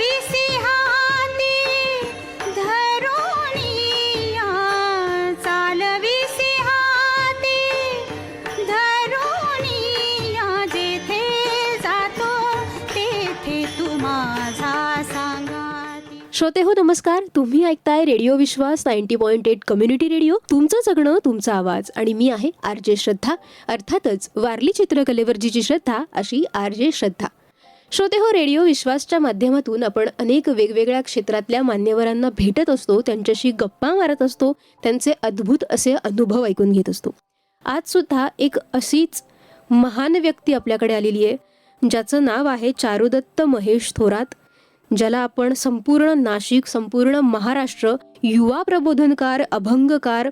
चालविसी हाती धरुणिया, चालविसी हाती धरुणिया, जेथे जातो तेथे तू माझा सांगाती. श्रोते हो नमस्कार. तुम्ही ऐकताय रेडिओ विश्वास 90.8 कम्युनिटी रेडिओ. तुमचं जगणं तुमचा आवाज आणि मी आहे आरजे श्रद्धा. अर्थातच वारली चित्रकलेवर जिची श्रद्धा अशी आरजे श्रद्धा. श्रोते हो, रेडिओ विश्वासच्या माध्यमातून आपण अनेक वेगवेगळ्या क्षेत्रातल्या मान्यवरांना भेटत असतो, त्यांच्याशी गप्पा मारत असतो, त्यांचे अद्भुत असे अनुभव ऐकून घेत असतो. आज सुद्धा एक अशीच महान व्यक्ती आपल्याकडे आलेली आहे, ज्याचं नाव आहे चारुदत्त महेश थोरात, ज्याला आपण संपूर्ण नाशिक, संपूर्ण महाराष्ट्र युवा प्रबोधनकार, अभंगकार,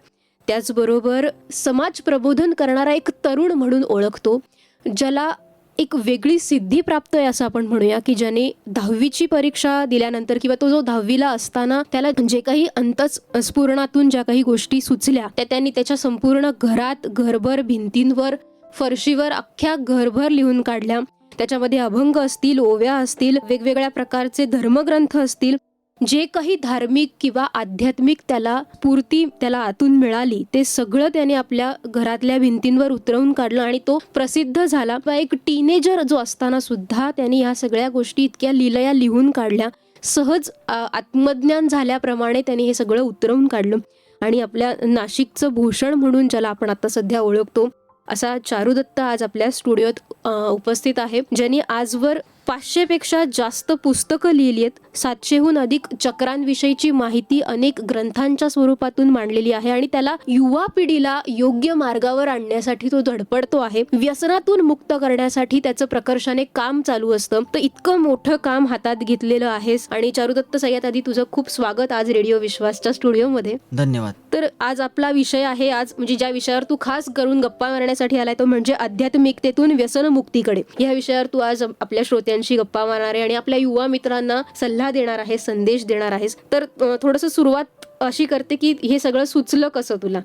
त्याचबरोबर समाज प्रबोधन करणारा एक तरुण म्हणून ओळखतो, ज्याला एक वेगळी सिद्धी प्राप्त आहे असं आपण म्हणूया, की ज्याने 10वीची परीक्षा दिल्यानंतर किंवा तो जो 10वीला असताना त्याला जे काही अंतःस्फुरणातून ज्या काही गोष्टी सुचल्या त्या त्यांनी त्याच्या संपूर्ण घरात, घरभर, भिंतींवर, फरशीवर, अख्ख्या घरभर लिहून काढल्या. त्याच्यामध्ये अभंग असतील, ओव्या असतील, वेगवेगळ्या प्रकारचे धर्मग्रंथ असतील, जे काही धार्मिक किंवा आध्यात्मिक त्याला स्फूर्ती त्याला आतून मिळाली ते सगळं त्याने आपल्या घरातल्या भिंतींवर उतरवून काढलं आणि तो प्रसिद्ध झाला. एक टीनेजर जो असताना सुद्धा त्याने ह्या सगळ्या गोष्टी इतक्या लिलया लिहून काढल्या, सहज आत्मज्ञान झाल्याप्रमाणे त्याने हे सगळं उतरवून काढलं आणि आपल्या नाशिकचं भूषण म्हणून ज्याला आपण आता सध्या ओळखतो असा चारुदत्त आज आपल्या स्टुडिओत उपस्थित आहे, ज्यांनी आजवर 500पेक्षा जास्त पुस्तकं लिहिली आहेत, 700हून अधिक चक्रांविषयीची माहिती अनेक ग्रंथांच्या स्वरूपातून मांडलेली आहे आणि त्याला युवा पिढीला योग्य मार्गावर आणण्यासाठी तो धडपडतो आहे. व्यसनातून मुक्त करण्यासाठी त्याचं प्रकर्षाने काम चालू असतं. तर इतकं मोठं काम हातात घेतलेलं आहेस आणि चारुदत्त, सगळ्यात आधी तुझं खूप स्वागत आज रेडिओ विश्वासच्या स्टुडिओमध्ये. धन्यवाद. तर आज आपला विषय आहे, आज म्हणजे ज्या विषयावर तू खास करून गप्पा मारण्यासाठी आलाय तो म्हणजे आध्यात्मिकतेतून व्यसनमुक्तीकडे. या विषयावर तू आज आपल्या श्रोत्यांशी गप्पा मारणार आहे आणि आपल्या युवा मित्रांना सल्ला देणार आहे, संदेश देणार आहेस. तर थोडंसं सुरुवात अशी करते की हे सगळं सुचलं कसं तुला?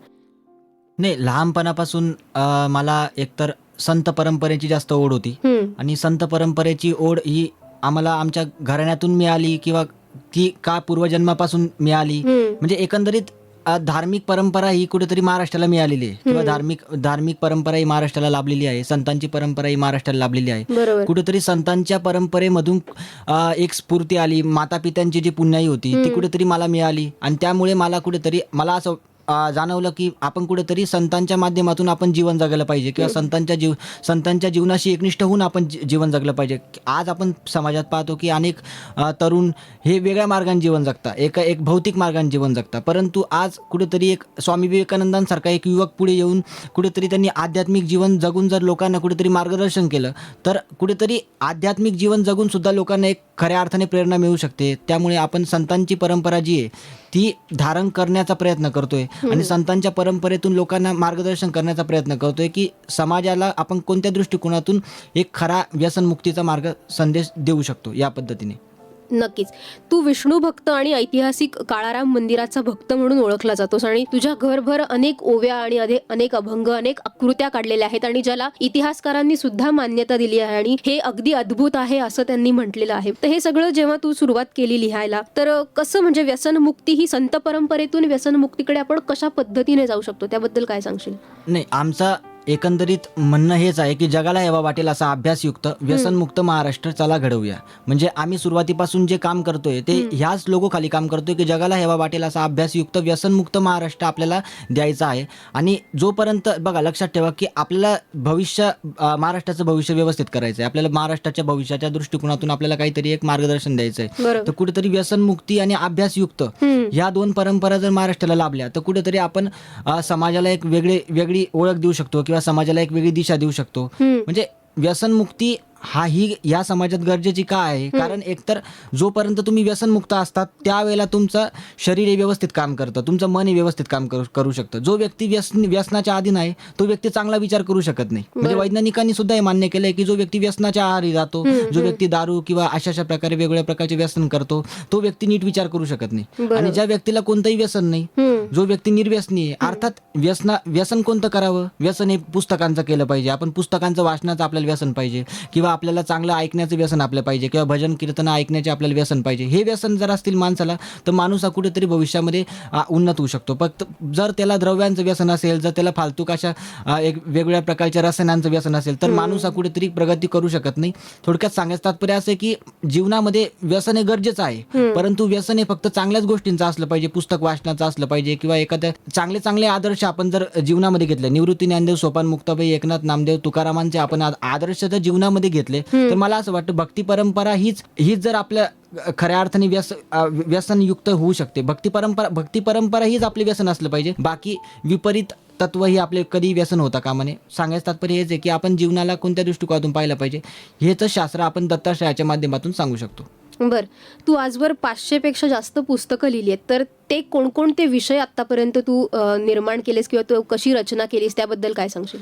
नाही, लहानपणापासून मला एकतर संत परंपरेची जास्त ओढ होती आणि संत परंपरेची ओढ ही आम्हाला आमच्या घराण्यातून मिळाली किंवा ती का पूर्वजन्मापासून मिळाली. म्हणजे एकंदरीत धार्मिक परंपरा ही कुठेतरी महाराष्ट्राला मिळालेली आहे किंवा धार्मिक परंपरा ही महाराष्ट्राला लाभलेली आहे. संतांची परंपरा ही महाराष्ट्राला लाभलेली आहे. कुठेतरी संतांच्या परंपरेमधून एक स्फूर्ती आली, माता पित्यांची जी पुण्याई होती ती कुठेतरी मला मिळाली आणि त्यामुळे मला असं जाणवलं की आपण कुठेतरी संतांच्या माध्यमातून आपण जीवन जगायला पाहिजे किंवा संतांच्या जीवनाशी एकनिष्ठ होऊन आपण जीवन जगलं पाहिजे. आज आपण समाजात पाहतो की अनेक तरुण हे वेगळ्या मार्गाने जीवन जगतात, एक भौतिक मार्गाने जीवन जगतात, परंतु आज कुठेतरी एक स्वामी विवेकानंदांसारखा एक युवक पुढे येऊन कुठेतरी त्यांनी आध्यात्मिक जीवन जगून जर लोकांना कुठेतरी मार्गदर्शन केलं तर कुठेतरी आध्यात्मिक जीवन जगून सुद्धा लोकांना एक खऱ्या अर्थाने प्रेरणा मिळू शकते. त्यामुळे आपण संतांची परंपरा जी आहे ती धारण करण्याचा प्रयत्न करतोय आणि संतांच्या परंपरेतून लोकांना मार्गदर्शन करण्याचा प्रयत्न करतोय की समाजाला आपण कोणत्या दृष्टिकोनातून एक खरा व्यसनमुक्तीचा मार्ग संदेश देऊ शकतो. या पद्धतीने नक्कीच. तू विष्णू भक्त आणि ऐतिहासिक काळाराम मंदिराचा भक्त म्हणून ओळखला जातोस आणि तुझ्या घरभर अनेक ओव्या आणि अनेक अभंग, अनेक आकृत्या काढलेल्या आहेत आणि ज्याला इतिहासकारांनी सुद्धा मान्यता दिली आहे आणि हे अगदी अद्भुत आहे असं त्यांनी म्हटलेलं आहे. तर हे सगळं जेव्हा तू सुरुवात केली लिहायला, तर कसं म्हणजे व्यसनमुक्ती ही संत परंपरेतून व्यसनमुक्तीकडे आपण कशा पद्धतीने जाऊ शकतो त्याबद्दल काय सांगशील? नाही, आमचा एकंदरीत म्हणणं हेच आहे की जगाला हेवा वाटेल असा अभ्यासयुक्त व्यसनमुक्त महाराष्ट्र चला घडवूया. म्हणजे आम्ही सुरुवातीपासून जे काम करतोय ते ह्याच लोगोखाली काम करतोय की जगाला हेवा वाटेल असा अभ्यासयुक्त व्यसनमुक्त महाराष्ट्र आपल्याला द्यायचा आहे. आणि जोपर्यंत बघा, लक्षात ठेवा की आपल्याला महाराष्ट्राचं भविष्य व्यवस्थित करायचं आहे, आपल्याला महाराष्ट्राच्या भविष्याच्या दृष्टिकोनातून आपल्याला काहीतरी एक मार्गदर्शन द्यायचं आहे. तर कुठेतरी व्यसनमुक्ती आणि अभ्यासयुक्त ह्या दोन परंपरा जर महाराष्ट्राला लाभल्या तर कुठेतरी आपण समाजाला एक वेगळी ओळख देऊ शकतो किंवा समाजाला एक वेगळी दिशा देऊ शकतो. म्हणजे व्यसनमुक्ती ही या समाजात गरजेची का आहे? कारण एकतर जोपर्यंत तुम्ही व्यसनमुक्त असतात त्यावेळेला तुमचं शरीर हे व्यवस्थित काम करतं, तुमचं मन हे व्यवस्थित काम करू शकतं. जो व्यक्ती व्यसनाच्या आधीन आहे तो व्यक्ती चांगला विचार करू शकत नाही. म्हणजे वैज्ञानिकांनी सुद्धा हे मान्य केलंय की जो व्यक्ती व्यसनाच्या आहारी जातो, जो व्यक्ती दारू किंवा अशा प्रकारे वेगवेगळ्या प्रकारचे व्यसन करतो, तो व्यक्ती नीट विचार करू शकत नाही. आणि ज्या व्यक्तीला कोणतंही व्यसन नाही, जो व्यक्ती निर्व्यसनी आहे, अर्थात व्यसन कोणतं करावं? व्यसन हे पुस्तकांचं केलं पाहिजे. आपण पुस्तकांचं वाचनाचं आपल्याला व्यसन पाहिजे, किंवा आपल्याला चांगलं ऐकण्याचं व्यसन आपलं पाहिजे, किंवा भजन कीर्तन ऐकण्याचे आपल्याला व्यसन पाहिजे. हे व्यसन जर असतील माणसाला, तर माणूस हा कुठेतरी भविष्यामध्ये उन्नत होऊ शकतो. फक्त जर त्याला द्रव्यांचं व्यसन असेल, जर त्याला फालतू अशा एक वेगवेगळ्या प्रकारच्या रसायनांचं व्यसन असेल, तर माणूस हा कुठेतरी प्रगती करू शकत नाही. थोडक्यात सांगायचं तात्पर्य असं आहे की जीवनामध्ये व्यसन हे गरजेचं आहे, परंतु व्यसन हे फक्त चांगल्याच गोष्टींचं असलं पाहिजे, पुस्तक वाचनाचं असलं पाहिजे, किंवा एखाद्या चांगले आदर्श आपण जर जीवनामध्ये घेतले, निवृत्ती ज्ञानदेव, सोपान मुक्ताबाई, एकनाथ नामदेव, तुकारामांचे आपण आदर्श जर जीवनामध्ये घेतले, तर मला असं वाटतं भक्ती परंपरा हीच जर आपल्या खऱ्या अर्थाने व्यसनयुक्त होऊ शकते. भक्ती परंपरा हीच आपले व्यसन असलं पाहिजे. बाकी विपरीत तत्व ही आपले कधी व्यसन होता कामा नये. सांगायचं तात्पर्य हेच आहे की आपण जीवनाला कोणत्या दृष्टिकोनातून पाहिलं पाहिजे, हेच शास्त्र आपण दत्ताश्रयाच्या माध्यमातून सांगू शकतो. बर, तू आजवर 500 पेक्षा जास्त पुस्तकं लिहिली आहेत, तर ते कोणकोणते विषय आतापर्यंत तू निर्माण केलेस किंवा तू कशी रचना केलीस त्याबद्दल काय सांगशील?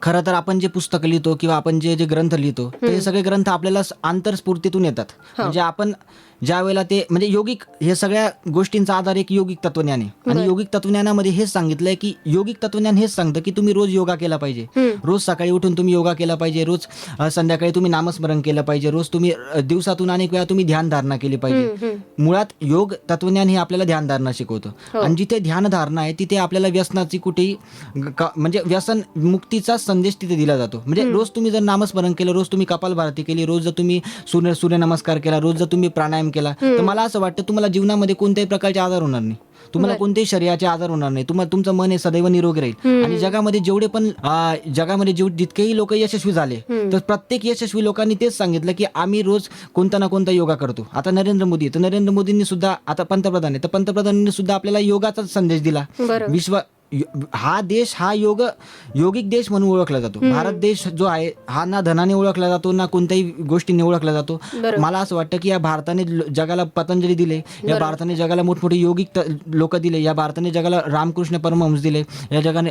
खरं तर आपण जे पुस्तकं लिहितो किंवा आपण जे ग्रंथ लिहितो, ते सगळे ग्रंथ आपल्याला आंतरस्फूर्तीतून येतात. म्हणजे आपण ज्या वेळेला ते म्हणजे योगिक, हे सगळ्या गोष्टींचा आधार एक योगिक तत्वज्ञान आहे. आणि योगिक तत्वज्ञानामध्ये हेच सांगितलंय की योगिक तत्वज्ञान हेच सांगतं की तुम्ही रोज योगा केला पाहिजे, रोज सकाळी उठून तुम्ही योगा केला पाहिजे, रोज संध्याकाळी तुम्ही नामस्मरण केलं पाहिजे, रोज तुम्ही दिवसातून अनेक वेळा तुम्ही ध्यानधारणा केली पाहिजे. मुळात योग तत्वज्ञान हे आपल्याला ध्यानधारणा शिकवतं. आणि जिथे ध्यानधारणा आहे तिथे आपल्याला व्यसनाची कुठेही म्हणजे व्यसन मुक्तीचा संदेश तिथे दिला जातो. म्हणजे रोज तुम्ही जर नामस्मरण केलं, रोज तुम्ही कपालभाती केली, रोज जर तुम्ही सूर्यनमस्कार केला, रोज जर तुम्ही प्राणायाम केला, तर मला असं वाटतं तुम्हाला जीवनामध्ये कोणत्याही प्रकारचे आजार होणार नाही, तुम्हाला कोणत्याही शरीराचे आजार होणार नाही, तुमचं मन हे सदैव निरोगी राहील. आणि जगामध्ये जितकेही लोक यशस्वी झाले, तर प्रत्येक यशस्वी लोकांनी तेच सांगितलं की आम्ही रोज कोणता ना कोणता योगा करतो. आता नरेंद्र मोदींनी सुद्धा, आता पंतप्रधान आहे, तर पंतप्रधानांनी सुद्धा आपल्याला योगाचा संदेश दिला. हा देश हा योगिक देश म्हणून ओळखला जातो. भारत देश जो आहे हा ना धनाने ओळखला जातो, ना कोणत्याही गोष्टीने ओळखला जातो. मला असं वाटतं की या भारताने जगाला पतंजली दिले, या भारताने जगाला मोठमोठे योगिक लोक दिले, या भारताने जगाला रामकृष्ण परमहंस दिले,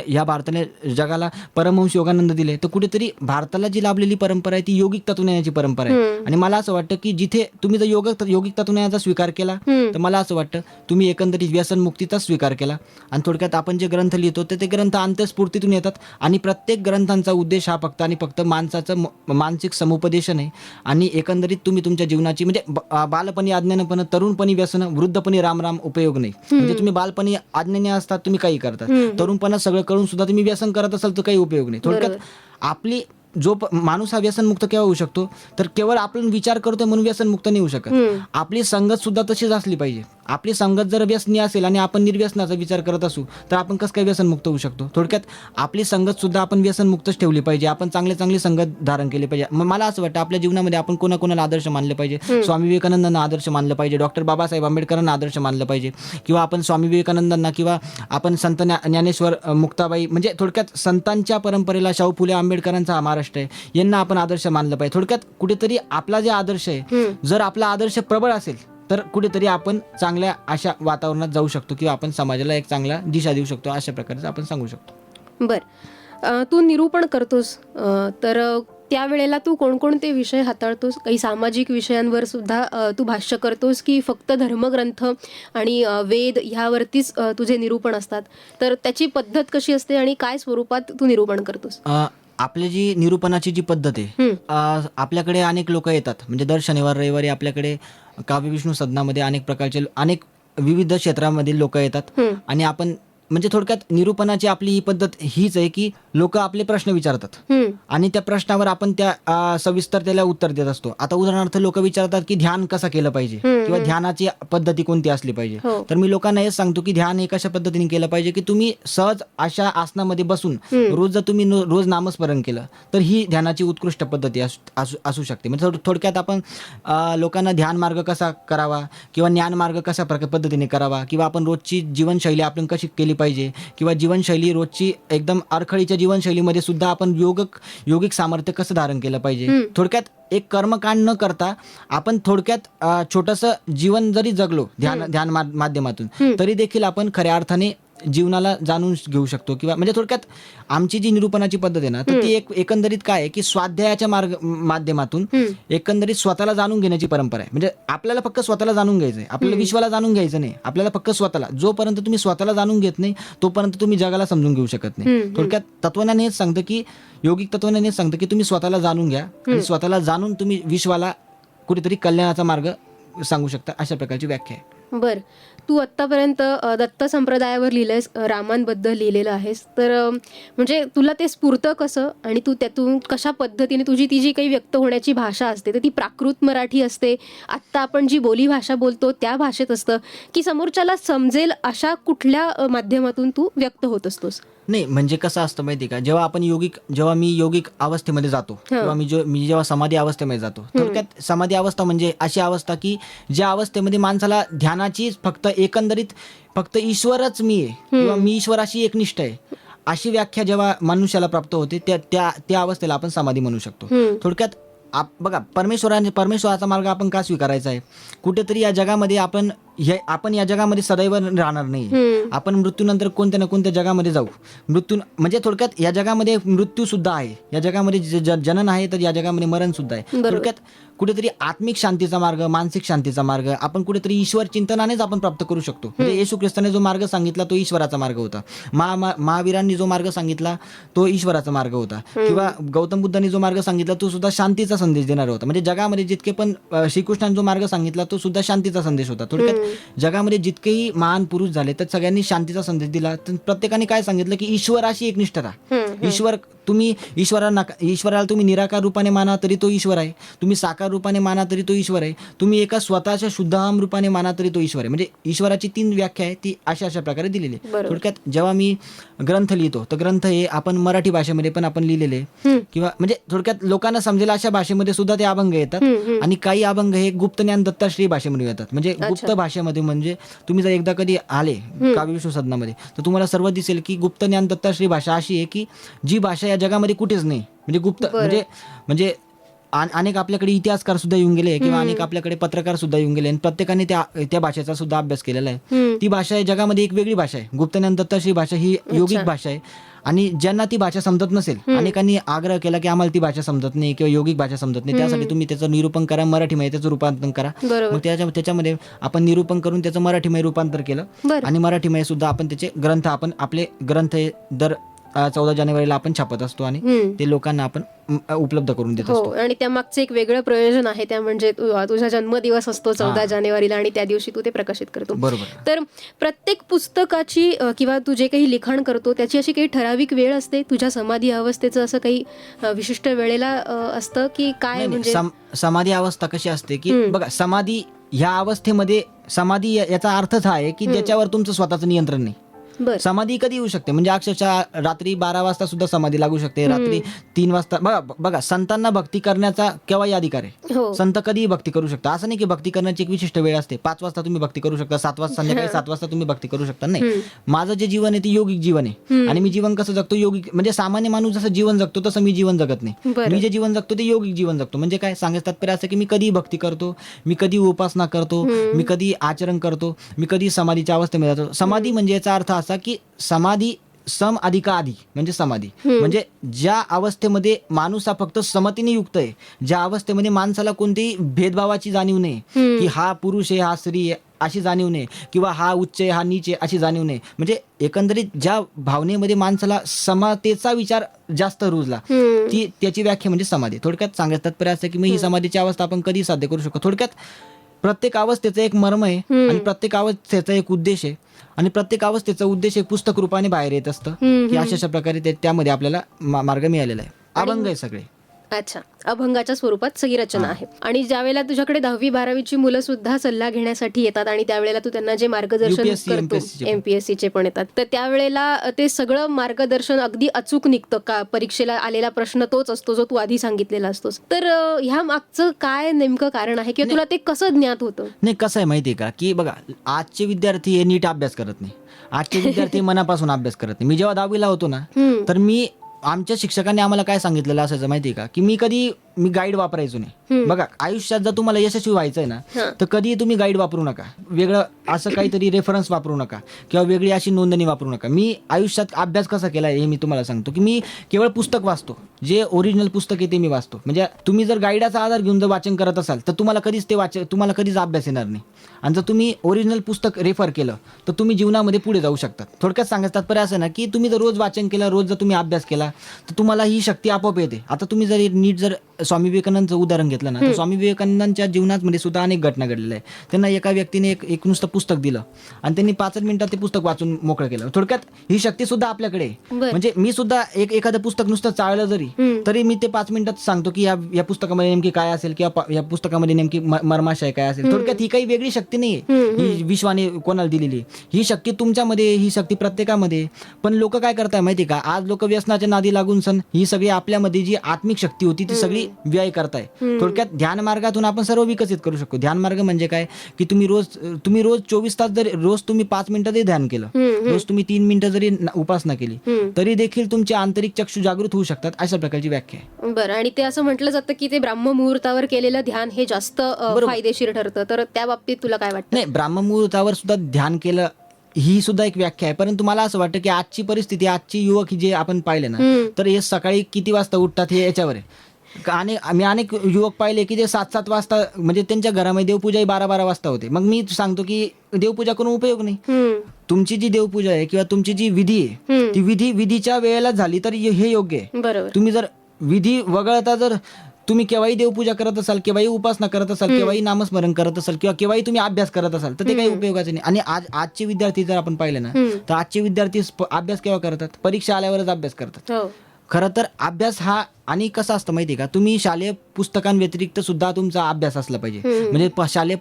या भारताने जगाला परमहंस योगानंद दिले. तर कुठेतरी भारताला जी लाभलेली परंपरा आहे ती योगिक तत्वज्ञानाची परंपरा आहे. आणि मला असं वाटतं की जिथे तुम्ही जर योगिक तत्वज्ञानाचा स्वीकार केला, तर मला असं वाटतं तुम्ही एकंदरीत व्यसनमुक्तीचा स्वीकार केला. आणि थोडक्यात आपण जे ग्रंथ लिहितो ते ग्रंथ अंतःस्फूर्तीतून येतात. आणि प्रत्येक ग्रंथांचा उद्देश हा फक्त आणि फक्त माणसाचं मानसिक समुपदेशन आहे. आणि एकंदरीत तुम्ही तुमच्या जीवनाची म्हणजे बालपणी अज्ञानपण, तरुणपणी व्यसन, वृद्धपणी राम उपयोग नाही. म्हणजे तुम्ही बालपणी अज्ञानी असतात, तुम्ही काही करतात, तरुणपणात सगळं करून सुद्धा तुम्ही व्यसन करत असाल तर काही उपयोग नाही. थोडक्यात आपली माणूस हा व्यसनमुक्त केव्हा होऊ शकतो, तर केवळ आपण विचार करतोय म्हणून व्यसनमुक्त नाही होऊ शकत. आपली संगत सुद्धा तशीच असली पाहिजे. आपली संगत जर व्यसनी असेल आणि आपण निर्व्यसनाचा विचार करत असू, तर आपण कसं काय व्यसनमुक्त होऊ शकतो? थोडक्यात आपली संगत सुद्धा आपण व्यसनमुक्तच ठेवली पाहिजे. आपण चांगली संगत धारण केली पाहिजे. मला असं वाटतं आपल्या जीवनामध्ये आपण कोणाकोणाला आदर्श मानले पाहिजे. स्वामी विवेकानंदांना आदर्श मानलं पाहिजे, डॉक्टर बाबासाहेब आंबेडकरांना आदर्श मानलं पाहिजे, किंवा आपण स्वामी विवेकानंदांना किंवा आपण संत ज्ञानेश्वर, मुक्ताबाई, म्हणजे थोडक्यात संतांच्या परंपरेला, शाहू फुले आंबेडकरांचा हा महाराष्ट्र आहे, यांना आपण आदर्श मानलं पाहिजे. थोडक्यात कुठेतरी आपला जे आदर्श आहे, जर आपला आदर्श प्रबळ असेल तर कुठेतरी आपण चांगल्या अशा वातावरणात जाऊ शकतो, किंवा आपण समाजाला एक चांगला दिशा देऊ शकतो, अशा प्रकारे आपण सांगू शकतो. बर, तू निरूपण करतोस, तर त्यावेळेला तू कोणकोणते विषय हाताळतोस? काही सामाजिक विषयांवर सुद्धा तू भाष्य करतोस की फक्त धर्मग्रंथ आणि वेद ह्यावरतीच तुझे निरूपण असतात? तर त्याची पद्धत कशी असते आणि काय स्वरूपात तू निरूपण करतोस? आपली जी निरूपणाची जी पद्धत आहे, आपल्याकडे अनेक लोक येतात. म्हणजे दर शनिवार रविवारी आपल्याकडे काव्य विष्णू सदनामध्ये अनेक प्रकारचे अनेक विविध क्षेत्रामधील लोक येतात. आणि आपण म्हणजे थोडक्यात निरूपणाची आपली ही पद्धत हीच आहे की लोक आपले प्रश्न विचारतात आणि त्या प्रश्नावर आपण त्या सविस्तर त्याला उत्तर देत असतो. आता उदाहरणार्थ लोक विचारतात की ध्यान कसं केलं पाहिजे किंवा ध्यानाची पद्धती कोणती असली पाहिजे. तर मी लोकांना हेच सांगतो की ध्यान हे कशा पद्धतीने केलं पाहिजे की तुम्ही सहज अशा आसनामध्ये बसून रोज जर तुम्ही रोज नामस्मरण केलं तर ही ध्यानाची उत्कृष्ट पद्धती असू शकते. म्हणजे थोडक्यात आपण लोकांना ध्यान मार्ग कसा करावा किंवा ज्ञान मार्ग कशा पद्धतीने करावा किंवा आपण रोजची जीवनशैली आपण कशी केली पाहिजे किंवा जीवनशैली रोजची एकदम अडखळीच्या जीवनशैलीमध्ये सुद्धा आपण योगिक सामर्थ्य कसं धारण केलं पाहिजे. थोडक्यात एक कर्मकांड न करता आपण थोडक्यात छोटंसं जीवन जरी जगलो ध्यान माध्यमातून तरी देखील आपण खऱ्या अर्थाने जीवनाला जाणून घेऊ शकतो. किंवा म्हणजे थोडक्यात आमची जी निरूपणाची पद्धत आहे ना, तर ती एकंदरीत काय आहे की स्वाध्यायाच्या माध्यमातून एकंदरीत स्वतःला जाणून घेण्याची परंपरा आहे. म्हणजे आपल्याला फक्त स्वतःला जाणून घ्यायचं आहे, आपल्याला विश्वाला जाणून घ्यायचं नाही. आपल्याला फक्त स्वतःला, जोपर्यंत तुम्ही स्वतःला जाणून घेत नाही तोपर्यंत तुम्ही जगाला समजून घेऊ शकत नाही. थोडक्यात तत्वज्ञान हेच सांगतं की योगिक तत्वज्ञान हेच सांगतं की तुम्ही स्वतःला जाणून घ्या आणि स्वतःला जाणून तुम्ही विश्वाला कुठेतरी कल्याणाचा मार्ग सांगू शकता. अशा प्रकारची व्याख्या आहे. बर, तू आत्तापर्यंत दत्त संप्रदायावर लिहिलंयस, रामांबद्दल लिहिलेलं आहेस, तर म्हणजे तुला ते स्फुरतं कसं आणि तू त्यातून कशा पद्धतीने तुझी ती जी काही व्यक्त होण्याची भाषा असते तर ती प्राकृत मराठी असते, आत्ता आपण जी बोली भाषा बोलतो त्या भाषेत असतं, की समोरच्याला समजेल अशा कुठल्या माध्यमातून तू व्यक्त होत असतोस? नाही, म्हणजे कसं असतं माहिती का, जेव्हा मी योगिक अवस्थेमध्ये जातो किंवा मी जेव्हा समाधी अवस्थेमध्ये जातो, थोडक्यात समाधी अवस्था म्हणजे अशी अवस्था की ज्या अवस्थेमध्ये माणसाला ध्यानाची एकंदरीत फक्त ईश्वरच मी आहे किंवा मी ईश्वराशी एकनिष्ठ आहे अशी व्याख्या जेव्हा मनुष्याला प्राप्त होते त्या अवस्थेला आपण समाधी म्हणू शकतो. थोडक्यात बघा, परमेश्वराचा मार्ग आपण का स्वीकारायचा आहे? कुठेतरी या जगामध्ये आपण या जगामध्ये सदैव राहणार नाही. आपण मृत्यूनंतर कोणत्या ना कोणत्या जगामध्ये जाऊ. म्हणजे थोडक्यात या जगामध्ये मृत्यू सुद्धा आहे, या जगामध्ये जनन आहे, तर या जगामध्ये मरण सुद्धा आहे. थोडक्यात कुठेतरी आत्मिक शांतीचा मार्ग, मानसिक शांतीचा मार्ग आपण कुठेतरी ईश्वर चिंतनानेच आपण प्राप्त करू शकतो. म्हणजे येशू ख्रिस्ताने जो मार्ग सांगितला तो ईश्वराचा मार्ग होता. महावीरांनी जो मार्ग सांगितला तो ईश्वराचा मार्ग होता. किंवा गौतम बुद्धांनी जो मार्ग सांगितला तो सुद्धा शांतीचा संदेश देणारा होता. म्हणजे जगामध्ये जितके पण श्रीकृष्णाने जो मार्ग सांगितला तो सुद्धा शांतीचा संदेश होता. थोडक्यात जगामध्ये जितकेही महान पुरुष झाले तर सगळ्यांनी शांतीचा संदेश दिला. तर प्रत्येकाने काय सांगितलं की ईश्वराशी एकनिष्ठ राहा. ईश्वराला तुम्ही निराकार रूपाने माना तरी तो ईश्वर आहे, तुम्ही साकार रूपाने माना तरी तो ईश्वर आहे, तुम्ही एका स्वतःच्या शुद्धहम रूपाने माना तरी तो ईश्वर आहे. म्हणजे ईश्वराची 3 व्याख्या आहे, ती अशा प्रकारे दिलेली आहे. थोडक्यात जेव्हा मी ग्रंथ लिहितो तर ग्रंथ हे आपण मराठी भाषेमध्ये पण आपण लिहिलेले किंवा म्हणजे थोडक्यात लोकांना समजेल अशा भाषेमध्ये सुद्धा ते अभंग येतात. आणि काही अभंग हे गुप्त ज्ञान दत्ताश्री भाषेमध्ये येतात. म्हणजे गुप्त भाषेमध्ये म्हणजे तुम्ही जर एकदा कधी आले काव्यविश्व सदनामध्ये तर तुम्हाला सर्व दिसेल की गुप्त ज्ञान दत्ताश्री भाषा अशी आहे की जी भाषा या जगामध्ये कुठेच नाही. म्हणजे गुप्त म्हणजे अनेक आपल्याकडे इतिहासकार सुद्धा येऊन गेले किंवा अनेक आपल्याकडे पत्रकार सुद्धा येऊन गेले आणि प्रत्येकाने त्या भाषेचा सुद्धा अभ्यास केलेला आहे. ती भाषा आहे जगामध्ये एक वेगळी भाषा आहे. गुप्तज्ञान दत्ताश्री भाषा ही योगिक भाषा आहे. आणि ज्यांना ती भाषा समजत नसेल, अनेकांनी आग्रह केला की आम्हाला ती भाषा समजत नाही किंवा योगिक भाषा समजत नाही, त्यासाठी तुम्ही त्याचं निरूपण करा, मराठीमध्ये त्याचं रूपांतर करा. मग त्याच्यामध्ये आपण निरूपण करून त्याचं मराठीमध्ये रूपांतर केलं आणि मराठीमध्ये सुद्धा आपण त्याचे ग्रंथ आपले ग्रंथ दर 14 जानेवारीला आपण छापत असतो आणि ते लोकांना आपण उपलब्ध करून देत असतो. आणि त्यामागचं एक वेगळं प्रयोजन आहे, त्या म्हणजे तुझा जन्मदिवस असतो 14 जानेवारीला आणि त्या दिवशी तू ते प्रकाशित करतो. बरोबर. तर प्रत्येक पुस्तकाची किंवा तू जे काही लिखाण करतो त्याची अशी काही ठराविक वेळ असते? तुझ्या समाधी अवस्थेचं असं काही विशिष्ट वेळेला असतं की काय? म्हणजे समाधी अवस्था कशी असते की बघा, समाधी ह्या अवस्थेमध्ये समाधी याचा अर्थच हा आहे की ज्याच्यावर तुमचं स्वतःचं नियंत्रण नाही. समाधी कधी येऊ शकते म्हणजे अक्षरशः रात्री 12 वाजता सुद्धा समाधी लागू शकते, रात्री 3 वाजता. बघा संतांना भक्ती करण्याचा केव्हाही अधिकार आहे. संत कधीही भक्ती करू शकता. असं नाही की भक्ती करण्याची एक विशिष्ट वेळ असते. 5 वाजता तुम्ही भक्ती करू शकता, 7 वाजता, संध्याकाळी 7 वाजता तुम्ही भक्ती करू शकता. नाही, माझं जे जीवन आहे ते योगिक जीवन आहे आणि मी जीवन कसं जगतो योगिक. म्हणजे सामान्य माणूस जसं जीवन जगतो तसं मी जीवन जगत नाही. मी जे जीवन जगतो ते योगिक जीवन जगतो. म्हणजे काय सांगायचं तात्पर्य असं की मी कधी भक्ती करतो, मी कधी उपासना करतो, मी कधी आचरण करतो, मी कधी समाधीच्या अवस्थेमध्ये जातो. समाधी म्हणजे याचा अर्थ असा की समाधी सम अधिका आधी म्हणजे समाधी म्हणजे ज्या अवस्थेमध्ये माणूस हा फक्त समतीने युक्त आहे, ज्या अवस्थेमध्ये माणसाला कोणतीही भेदभावाची जाणीव नाही की हा पुरुष आहे हा स्त्री आहे अशी जाणीव नाही किंवा हा उच्च आहे हा नीच आहे अशी जाणीव नाही. म्हणजे एकंदरीत ज्या भावनेमध्ये माणसाला समतेचा विचार जास्त रुजला ती त्याची व्याख्या म्हणजे समाधी. थोडक्यात सांगायचं तात्पर्य असं की मग ही समाधीची अवस्था आपण कधी साध्य करू शकतो. थोडक्यात प्रत्येक अवस्थेचं एक मर्म आहे आणि प्रत्येक अवस्थेचा एक उद्देश आहे आणि प्रत्येक अवस्थेचा उद्देश एक पुस्तक रूपाने बाहेर येत असतं की अशा प्रकारे त्यामध्ये आपल्याला मार्ग मिळालेला आहे. अभंग आहे सगळे. अच्छा, अभंगाच्या स्वरूपात सगळी रचना आहे. आणि ज्यावेळेला तुझ्याकडे 10वी-12वीची मुलं सुद्धा सल्ला घेण्यासाठी येतात आणि त्यावेळेला तू त्यांना जे मार्गदर्शन करतो, MPSCचे पण येतात, तर त्यावेळेला ते सगळं मार्गदर्शन अगदी अचूक निघतं का? परीक्षेला आलेला प्रश्न तोच असतो जो तू आधी सांगितलेला असतोस. तर ह्या मागचं काय नेमकं कारण आहे किंवा तुला ते कसं ज्ञात होतं? नाही, कसं आहे माहितीये का की बघा, आजचे विद्यार्थी हे नीट अभ्यास करत नाही, आजचे विद्यार्थी मनापासून अभ्यास करत नाही. मी जेव्हा 10वीला होतो ना तर मी आमच्या शिक्षकांनी आम्हाला काय सांगितलेलं असायचं माहिती आहे का, की मी गाईड वापरायचो नाही. बघा, आयुष्यात जर तुम्हाला यशस्वी व्हायचंय ना, तर कधी तुम्ही गाईड वापरू नका, वेगळं असं काहीतरी रेफरन्स वापरू नका किंवा वेगळी अशी नोंदणी वापरू नका. मी आयुष्यात अभ्यास कसा केला हे मी तुम्हाला सांगतो, की मी केवळ पुस्तक वाचतो, जे ओरिजिनल पुस्तक आहे ते मी वाचतो. म्हणजे तुम्ही जर गाईडाचा आधार घेऊन जर वाचन करत असाल तर तुम्हाला कधीच अभ्यास येणार नाही. आणि जर तुम्ही ओरिजिनल पुस्तक रेफर केलं तर तुम्ही जीवनामध्ये पुढे जाऊ शकतात. थोडक्यात सांगायचं तात्पर्य असं ना, की तुम्ही जर रोज वाचन केलं, रोज जर तुम्ही अभ्यास केला तर तुम्हाला ही शक्ती आपोआप येते. आता तुम्ही जर नीट जर स्वामी विवेकानंदचं उदाहरण घेतलं ना, तर स्वामी विवेकानंदांच्या जीवनामध्ये सुद्धा अनेक घटना घडलेल्या आहे. त्यांना एका व्यक्तीने एक नुसतं पुस्तक दिलं आणि त्यांनी 5 मिनिटात ते पुस्तक वाचून मोकळं केलं. थोडक्यात ही शक्ती सुद्धा आपल्याकडे आहे. म्हणजे मी सुद्धा एखादं पुस्तक नुसतं चाळलं तरी मी ते 5 मिनिटात सांगतो की या पुस्तकामध्ये नेमकी काय असेल किंवा या पुस्तकामध्ये नेमकी मर्माशय काय असेल. थोडक्यात ही काही वेगळी शक्ती नाहीये, ही विश्वाने कोणाला दिलेली. ही शक्ती तुमच्यामध्ये, ही शक्ती प्रत्येकामध्ये. पण लोक काय करताय माहिती का, आज लोक व्यसनाच्या नादी लागून ही सगळी आपल्यामध्ये जी आत्मिक शक्ती होती ती सगळी व्यय करताय. थोडक्यात ध्यान मार्गातून आपण सर्व विकसित करू शकतो. ध्यान मार्ग म्हणजे काय, की तुम्ही रोज 24 तास जरी रोज तुम्ही 5 मिनिटं ध्यान केलं, रोज तुम्ही 3 मिनिटं जरी उपासना केली तरी देखील तुमचे आंतरिक चक्षु जागृत होऊ शकतात. अशा प्रकारची व्याख्या आहे. बरं, आणि ते असं म्हटलं जातं की ते ब्राह्ममुहूर्तावर केलेलं ध्यान हे जास्त फायदेशीर ठरतं, तर त्या बाबतीत तुला काय वाटतं? नाही, ब्राह्ममुहूर्तावर सुद्धा ध्यान केलं ही सुद्धा एक व्याख्या आहे. परंतु मला असं वाटतं की आजची परिस्थिती, आजची युवक जे आपण पाहिले ना, तर हे सकाळी किती वाजता उठतात हे याच्यावर आहे. आणि मी अनेक युवक पाहिले की जे 7-7 वाजता, म्हणजे त्यांच्या घरामध्ये देवपूजा 12-12 वाजता होते. मग मी सांगतो की देवपूजा करून उपयोग नाही. तुमची जी देवपूजा आहे किंवा तुमची जी विधी आहे ती विधीच्या वेळेला झाली तर हे योग्य आहे. बरोबर. तुम्ही जर विधी वगळता जर तुम्ही केव्हाही देवपूजा करत असाल, केव्हाही उपासना करत असाल, केव्हाही नामस्मरण करत असाल किंवा केव्हाही तुम्ही अभ्यास करत असाल तर ते काही उपयोगाचे नाही. आणि आजचे विद्यार्थी जर आपण पाहिले ना, तर आजचे विद्यार्थी अभ्यास केव्हा करतात, परीक्षा आल्यावरच अभ्यास करतात. खरं तर अभ्यास हा, आणि कसं असतं माहिती का, तुम्ही शालेय पुस्तकांव्यतिरिक्त सुद्धा तुमचा अभ्यास असला पाहिजे. म्हणजे शालेय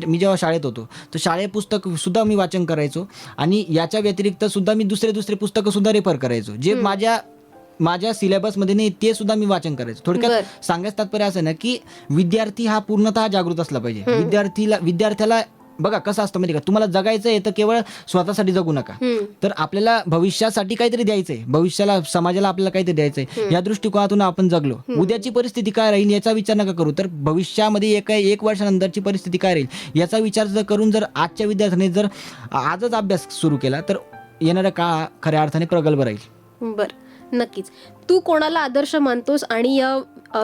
मी जेव्हा शाळेत होतो तर शालेय पुस्तक सुद्धा मी वाचन करायचो आणि याच्या व्यतिरिक्त सुद्धा मी दुसरे पुस्तकं सुद्धा रेफर करायचो, जे माझ्या सिलेबसमध्ये नाही ते सुद्धा मी वाचन करायचो. थोडक्यात सांगायचं तात्पर्य असं ना, की विद्यार्थी हा पूर्णतः जागृत असला पाहिजे. विद्यार्थ्याला बघा कसं असतं माहिती का, तुम्हाला जगायचं आहे तर केवळ स्वतःसाठी जगू नका, तर आपल्याला भविष्यासाठी काहीतरी द्यायचंय, भविष्याला समाजाला आपल्याला काहीतरी द्यायचंय. या दृष्टिकोनातून आपण जगलो, उद्याची परिस्थिती काय राहील याचा विचार नका करू, तर भविष्यामध्ये एक वर्षानंतरची परिस्थिती काय राहील याचा विचार जर करून जर आजच्या विद्यार्थ्यांनी जर आजच अभ्यास सुरू केला तर येणारा काळ खऱ्या अर्थाने प्रगल्भ राहील. बर, नक्कीच. तू कोणाला आदर्श मानतोस आणि या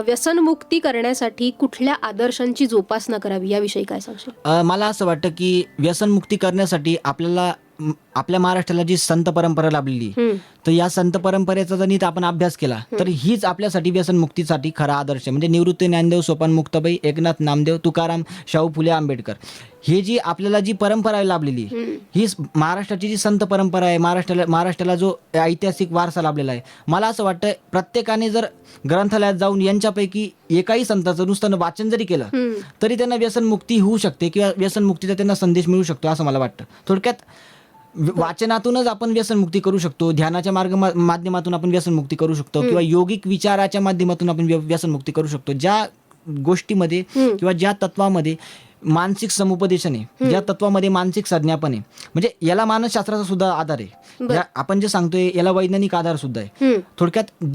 व्यसनमुक्ती करण्यासाठी कुठल्या आदर्शांची जोपासना करावी याविषयी काय सांगशील? मला असं वाटतं की व्यसनमुक्ती करण्यासाठी आपल्या महाराष्ट्राला जी संत परंपरा लाभलेली, तर या संत परंपरेचा जर नीट आपण अभ्यास केला तर हीच आपल्यासाठी व्यसनमुक्तीसाठी खरा आदर्श. म्हणजे निवृत्ती ज्ञानदेव, सोपान मुक्ताबाई, एकनाथ नामदेव, तुकाराम, शाहू फुले आंबेडकर, हे जी आपल्याला जी परंपरा लाभलेली ही महाराष्ट्राची जी संत परंपरा आहे, महाराष्ट्राला जो ऐतिहासिक वारसा लाभलेला आहे, मला असं वाटतं प्रत्येकाने जर ग्रंथालयात जाऊन यांच्यापैकी एकाही संतांचं नुसतं वाचन जरी केलं तरी त्यांना व्यसनमुक्ती होऊ शकते किंवा व्यसनमुक्तीचा त्यांना संदेश मिळू शकतो असं मला वाटतं. थोडक्यात वाचनातूनच आपण व्यसनमुक्ती करू शकतो, ध्यानाच्या माध्यमातून आपण व्यसनमुक्ती करू शकतो किंवा योगिक विचाराच्या माध्यमातून आपण व्यसनमुक्ती करू शकतो. ज्या गोष्टीमध्ये किंवा ज्या तत्वामध्ये मानसिक समुपदेशन आहे, ज्या तत्वामध्ये मानसिक संज्ञापन आहे, म्हणजे याला मानसशास्त्राचा सुद्धा आधार आहे, आपण जे सांगतोय याला वैज्ञानिक आधार सुद्धा आहे. थोडक्यात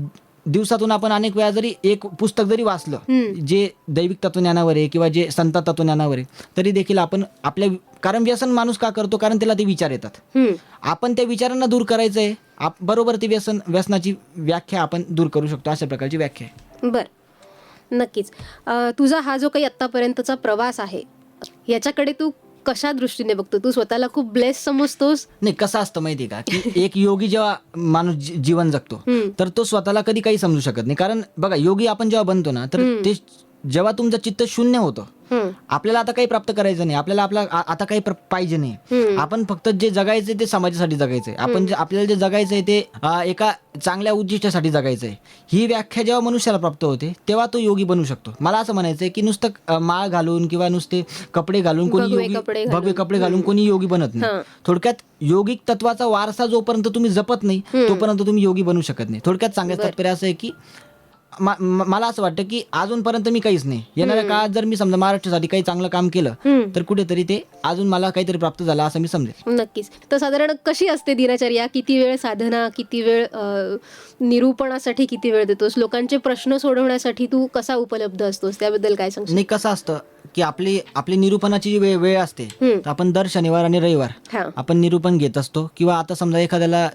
दिवसातून आपण अनेक वेळा जरी एक पुस्तक जरी वाचलं जे दैविक तत्वज्ञानावर आहे किंवा जे संत तत्वज्ञानावर आहे, तरी देखील आपण कारण व्यसन माणूस का करतो, कारण त्याला ते विचार येतात. आपण त्या विचारांना दूर करायचंय, बरोबर ती व्यसनाची व्याख्या आपण दूर करू शकतो, अशा प्रकारची व्याख्या आहे. बर, नक्कीच. तुझा हा जो काही आतापर्यंतचा प्रवास आहे याच्याकडे तू कशा दृष्टीने बघतो? तू स्वतःला खूप ब्लेस समजतोस? नाही, कसं असतं माहिती का, की एक योगी जेव्हा माणूस जीवन जगतो तर तो स्वतःला कधी काही समजू शकत नाही. कारण बघा, योगी आपण जेव्हा बनतो ना, तर ते जेव्हा तुमचं चित्त शून्य होतं, आपल्याला आता काही प्राप्त करायचं नाही, आपल्याला आता काही पाहिजे नाही, आपण फक्त जे जगायचंय ते समाजासाठी जगायचंय, आपल्याला जे जगायचंय ते एका चांगल्या उद्दिष्टासाठी जगायचंय, ही व्याख्या जेव्हा मनुष्याला प्राप्त होते तेव्हा तो योगी बनू शकतो. मला असं म्हणायचंय की नुसतं माळ घालून किंवा नुसते कपडे घालून भगवे कपडे घालून कोणी योगी बनत नाही. थोडक्यात योगिक तत्वाचा वारसा जोपर्यंत तुम्ही जपत नाही तोपर्यंत तुम्ही योगी बनू शकत नाही. थोडक्यात सांगायचं तात्पर्य असं आहे की मला असं वाटतं की अजूनपर्यंत मी काहीच नाही. येणाऱ्या काळात जर मी समजा महाराष्ट्रासाठी काही चांगलं काम केलं तर कुठेतरी ते अजून मला काहीतरी प्राप्त झालं असं मी समजेल. नक्कीच. तर साधारण कशी असते दिनचर्या? किती वेळ साधना, किती वेळ निरूपणासाठी किती वेळ देतोस? लोकांचे प्रश्न सोडवण्यासाठी तू कसा उपलब्ध असतोस? त्याबद्दल काय सांगशील? नाही, कसं असतं की आपली निरूपणाची जी वेळ असते तर आपण दर शनिवार आणि रविवार आपण निरूपण घेत असतो. किंवा आता समजा एखाद्याला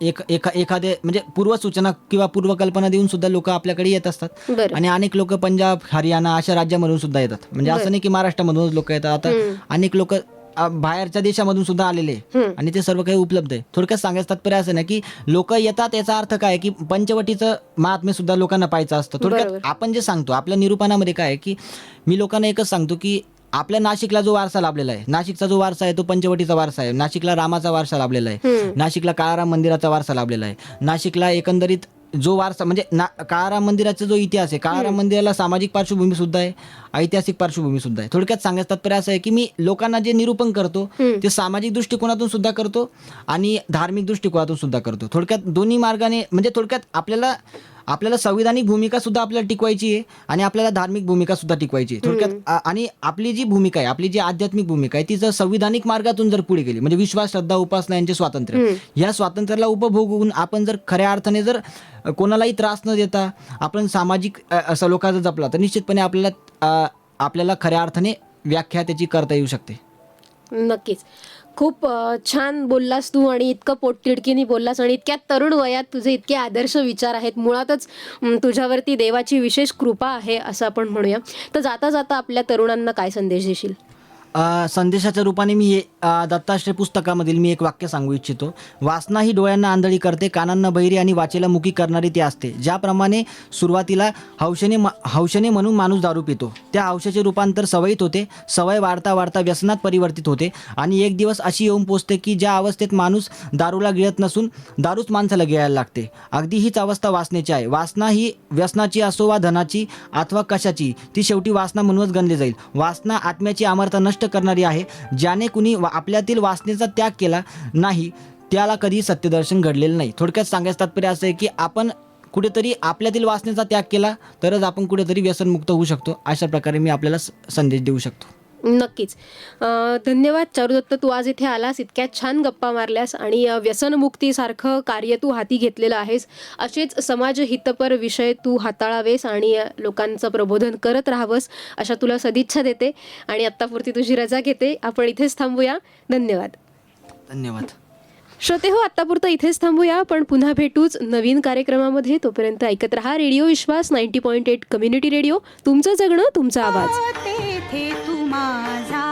एखादे म्हणजे पूर्वसूचना किंवा पूर्वकल्पना देऊन सुद्धा लोक आपल्याकडे येत असतात. आणि अनेक लोक पंजाब, हरियाणा अशा राज्यामधून सुद्धा येतात. म्हणजे असं नाही की महाराष्ट्रामधूनच लोक येतात. आता अनेक लोक बाहेरच्या देशामधून सुद्धा आलेले आणि ते सर्व काही उपलब्ध आहे. थोडक्यात सांगायचं तात्पर्य असं ना की लोक येतात याचा अर्थ काय की पंचवटीचं महात्म्य सुद्धा लोकांना पाहायचं असतं. थोडक्यात आपण जे सांगतो आपल्या निरूपणामध्ये काय आहे की मी लोकांना एकच सांगतो की आपल्या नाशिकला जो वारसा लाभलेला आहे, नाशिकचा जो वारसा आहे तो पंचवटीचा वारसा आहे. नाशिकला रामाचा वारसा लाभलेला आहे, नाशिकला काळाराम मंदिराचा वारसा लाभलेला आहे. नाशिकला एकंदरीत जो वारसा म्हणजे काळाराम मंदिराचा जो इतिहास आहे, काळाराम मंदिराला सामाजिक पार्श्वभूमी सुद्धा आहे, ऐतिहासिक पार्श्वभूमी सुद्धा आहे. थोडक्यात सांगायचं तात्पर्य असं आहे की मी लोकांना जे निरूपण करतो ते सामाजिक दृष्टिकोनातून सुद्धा करतो आणि धार्मिक दृष्टिकोनातून सुद्धा करतो. थोडक्यात दोन्ही मार्गाने म्हणजे थोडक्यात आपल्याला संविधानिक भूमिका सुद्धा आपल्याला टिकवायची आहे आणि आपल्याला धार्मिक भूमिका सुद्धा टिकवायची आहे. थोडक्यात आणि आपली जी भूमिका आहे, आपली जी आध्यात्मिक भूमिका आहे ती जर संविधानिक मार्गातून जर पुढे गेली म्हणजे विश्वास, श्रद्धा, उपासना यांचे स्वातंत्र्य, या स्वातंत्र्याला उपभोगून आपण जर खऱ्या अर्थाने जर कोणालाही त्रास न देता आपण सामाजिक असं लोकांचा जपला तर निश्चितपणे आपल्याला खऱ्या अर्थाने व्याख्या त्याची करता येऊ शकते. नक्कीच. खूप छान बोललास तू आणि इतकं पोटतिडकीने बोललास आणि इतक्या तरुण वयात तुझे इतके आदर्श विचार आहेत. मुळातच तुझ्यावरती देवाची विशेष कृपा आहे असं आपण म्हणूया. तर जाता जाता आपल्या तरुणांना काय संदेश देशील? संदेशाच्या रूपाने मी हे दत्ताश्रय पुस्तकामधील मी एक वाक्य सांगू इच्छितो. वासना ही डोळ्यांना आंधळी करते, कानांना बहिरी आणि वाचेला मुकी करणारी ती असते. ज्याप्रमाणे सुरुवातीला हौशेने म्हणून माणूस दारू पितो, त्या हौशेचे रूपांतर सवयीत होते, सवय वाढता वाढता व्यसनात परिवर्तित होते आणि एक दिवस अशी येऊन पोचते की ज्या अवस्थेत माणूस दारूला गिळत नसून दारूच माणसाला गिळायला लागते. अगदी हीच अवस्था वासनेची आहे. वासना ही व्यसनाची असो वा धनाची अथवा कशाची, ती शेवटी वासना म्हणूनच गणली जाईल. वासना आत्म्याची अमरता नष्ट करणारी आहे. ज्याने कुणी आपल्यातील वासनेचा त्याग केला नाही त्याला कधी सत्यदर्शन घडलेलं नाही. थोडक्यात सांगायचं तात्पर्य असं आहे की आपण कुठेतरी आपल्यातील वासनेचा त्याग केला तरच आपण कुठेतरी व्यसनमुक्त होऊ शकतो. अशा प्रकारे मी आपल्याला संदेश देऊ शकतो. नक्कीच. धन्यवाद चारुदत्त, तू आज इथे आलास, इतक्या छान गप्पा मारल्यास आणि व्यसनमुक्तीसारखं कार्य तू हाती घेतलेलं आहेस. असेच समाजहितपर विषय तू हाताळावेस आणि लोकांचं प्रबोधन करत राहावंस अशा तुला सदिच्छा देते आणि आत्तापुरती तुझी रजा घेते. आपण इथेच थांबूया. धन्यवाद. धन्यवाद. श्रोते हो, आत्तापुरतं इथेच थांबूया. पण पुन्हा भेटूच नवीन कार्यक्रमामध्ये. तोपर्यंत ऐकत रहा रेडिओ विश्वास 90.8 कम्युनिटी रेडिओ. तुमचं जगणं, तुमचा आवाज. तेथे तू माझा